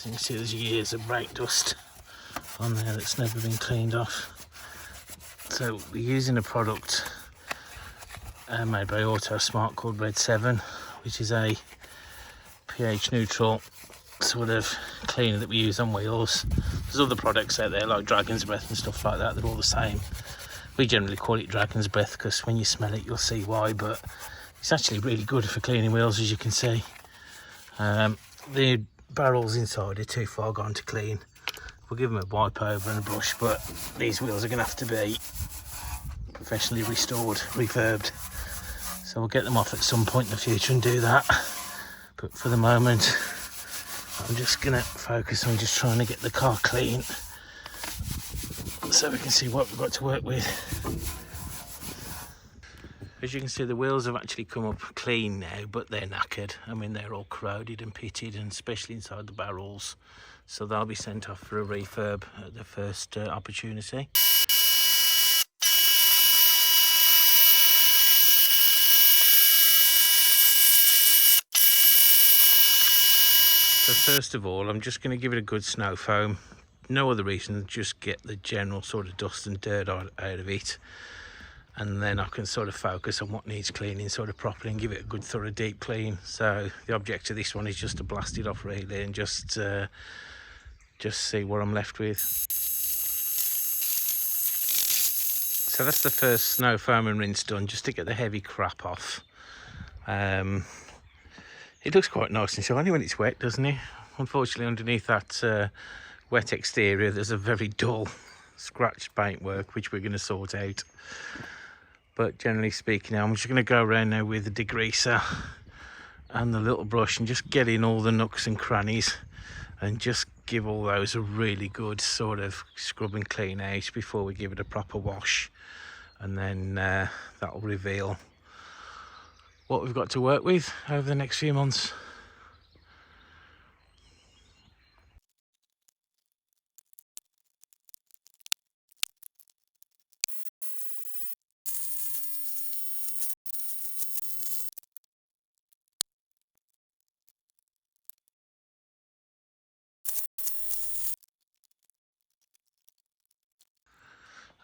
So you can see there's years of brake dust on there that's never been cleaned off. So we're using a product made by Auto Smart called Red 7, which is a pH neutral sort of cleaner that we use on wheels. There's other products out there like Dragon's Breath and stuff like that, they're all the same. We generally call it Dragon's Breath because when you smell it you'll see why, but it's actually really good for cleaning wheels, as you can see. The barrels inside are too far gone to clean. We'll give them a wipe over and a brush, but these wheels are going to have to be professionally restored, refurbed. So we'll get them off at some point in the future and do that. But for the moment, I'm just going to focus on just trying to get the car clean so we can see what we've got to work with. As you can see, the wheels have actually come up clean now, but they're knackered. I mean, they're all corroded and pitted, and especially inside the barrels. So they'll be sent off for a refurb at the first opportunity. So first of all, I'm just going to give it a good snow foam. No other reason, just get the general sort of dust and dirt out of it. And then I can sort of focus on what needs cleaning sort of properly and give it a good thorough deep clean. So the object of this one is just to blast it off really and just see what I'm left with. So that's the first snow foam and rinse done, just to get the heavy crap off. It looks quite nice and shiny when it's wet, doesn't it? Unfortunately, underneath that wet exterior there's a very dull scratched paintwork which we're going to sort out. But generally speaking, I'm just going to go around now with the degreaser and the little brush and just get in all the nooks and crannies and just give all those a really good sort of scrub and clean out before we give it a proper wash. And then that'll reveal what we've got to work with over the next few months.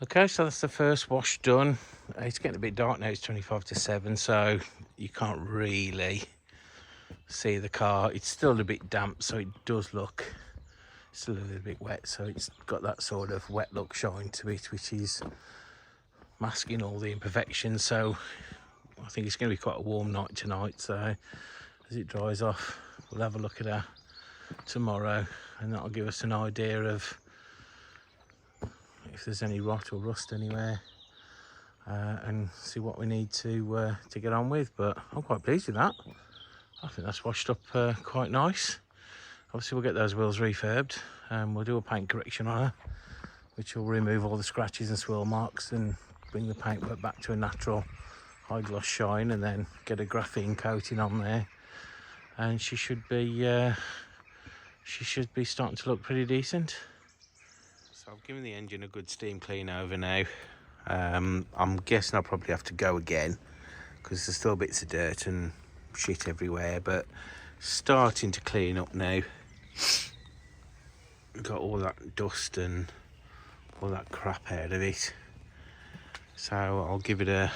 Okay, so that's the first wash done. It's getting a bit dark now, it's 25 to 7, so you can't really see the car. It's still a bit damp, so it does look still a little bit wet, so it's got that sort of wet look shine to it, which is masking all the imperfections. So I think it's going to be quite a warm night tonight, so as it dries off, we'll have a look at her tomorrow, and that'll give us an idea of if there's any rot or rust anywhere, and see what we need to get on with. But I'm quite pleased with that. I think that's washed up quite nice. Obviously we'll get those wheels refurbed and we'll do a paint correction on her, which will remove all the scratches and swirl marks and bring the paintwork back to a natural high gloss shine, and then get a graphene coating on there, and she should be starting to look pretty decent. So I've given the engine a good steam clean over now. I'm guessing I'll probably have to go again because there's still bits of dirt and shit everywhere, but starting to clean up now. Got all that dust and all that crap out of it. So I'll give it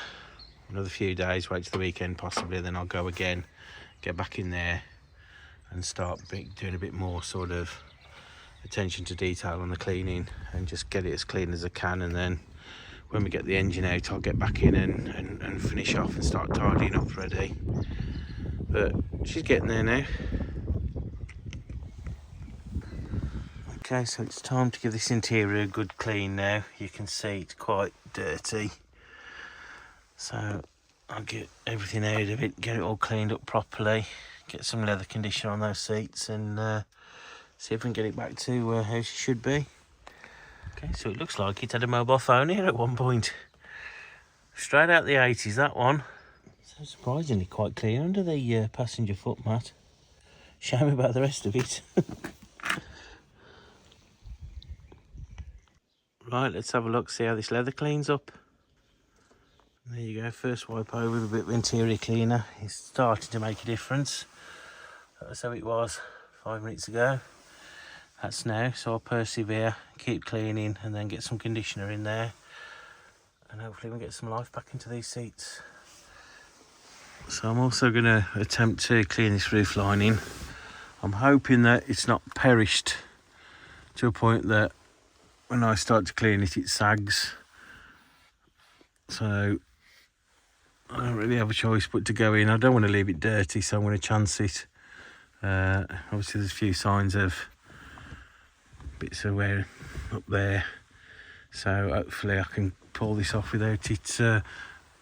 another few days, wait till the weekend possibly, then I'll go again, get back in there and start doing a bit more sort of attention to detail on the cleaning and just get it as clean as I can. And then when we get the engine out, I'll get back in and finish off and start tidying up ready. But she's getting there now. Okay, so it's time to give this interior a good clean now. You can see it's quite dirty, so I'll get everything out of it, get it all cleaned up properly, get some leather conditioner on those seats, and see if we can get it back to how she should be. Okay, so it looks like it had a mobile phone here at one point. Straight out the 80s, that one. So surprisingly quite clean under the passenger foot mat. Shame about the rest of it. Right, let's have a look, see how this leather cleans up. There you go, first wipe over with a bit of interior cleaner. It's starting to make a difference. That was how it was 5 minutes ago. That's now, so I'll persevere, keep cleaning, and then get some conditioner in there. And hopefully we'll get some life back into these seats. So I'm also going to attempt to clean this roof lining. I'm hoping that it's not perished to a point that when I start to clean it, it sags. So I don't really have a choice but to go in. I don't want to leave it dirty, so I'm going to chance it. Obviously there's a few signs of bits of wear up there, so hopefully I can pull this off without it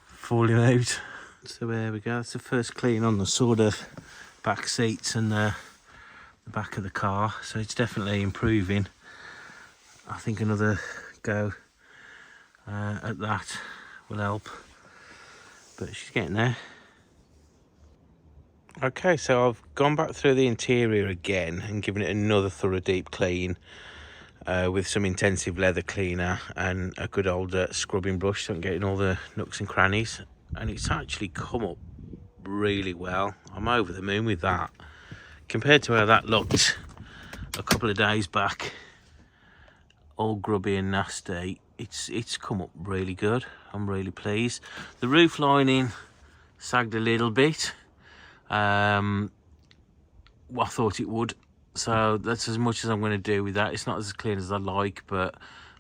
falling out. So there we go, that's the first clean on the sort of back seats and the back of the car, so it's definitely improving. I think another go at that will help, but she's getting there. Okay, so I've gone back through the interior again and given it another thorough deep clean with some intensive leather cleaner and a good old scrubbing brush, so I'm getting all the nooks and crannies, and it's actually come up really well. I'm over the moon with that. Compared to how that looked a couple of days back, all grubby and nasty, it's come up really good. I'm really pleased. The roof lining sagged a little bit. I thought it would, so that's as much as I'm going to do with that. It's not as clean as I like, but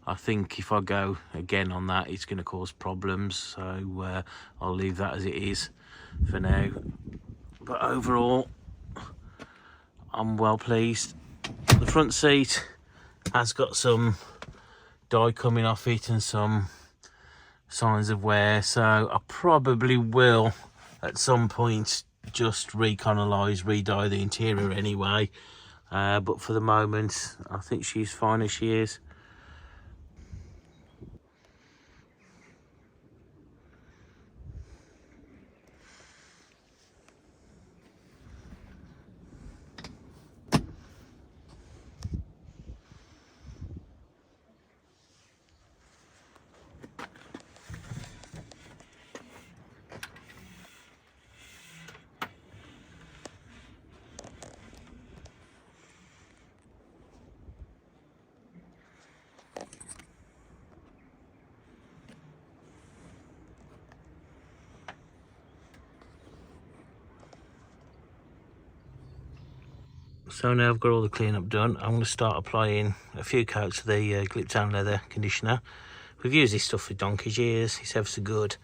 I think if I go again on that, it's going to cause problems, so I'll leave that as it is for now. But overall, I'm well pleased. The front seat has got some dye coming off it and some signs of wear, so I probably will at some point just recolonise, re-dye the interior anyway, but for the moment I think she's fine as she is. So now I've got all the cleanup done, I'm going to start applying a few coats of the Glip Down leather conditioner. We've used this stuff for donkey's years, it's ever so good,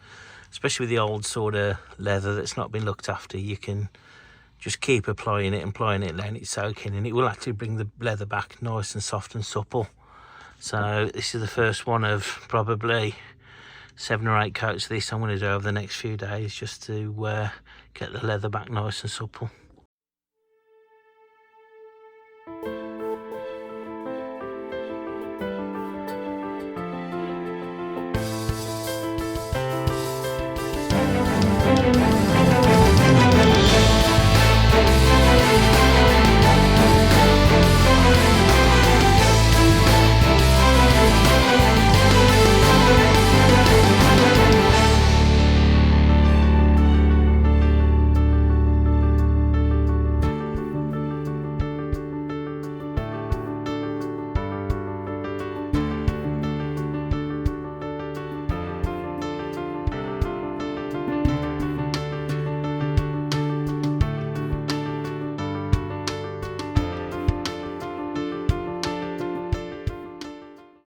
especially with the old sort of leather that's not been looked after. You can just keep applying it, letting it soak in, and it will actually bring the leather back nice and soft and supple. So this is the first one of probably 7 or 8 coats of this I'm going to do over the next few days, just to get the leather back nice and supple.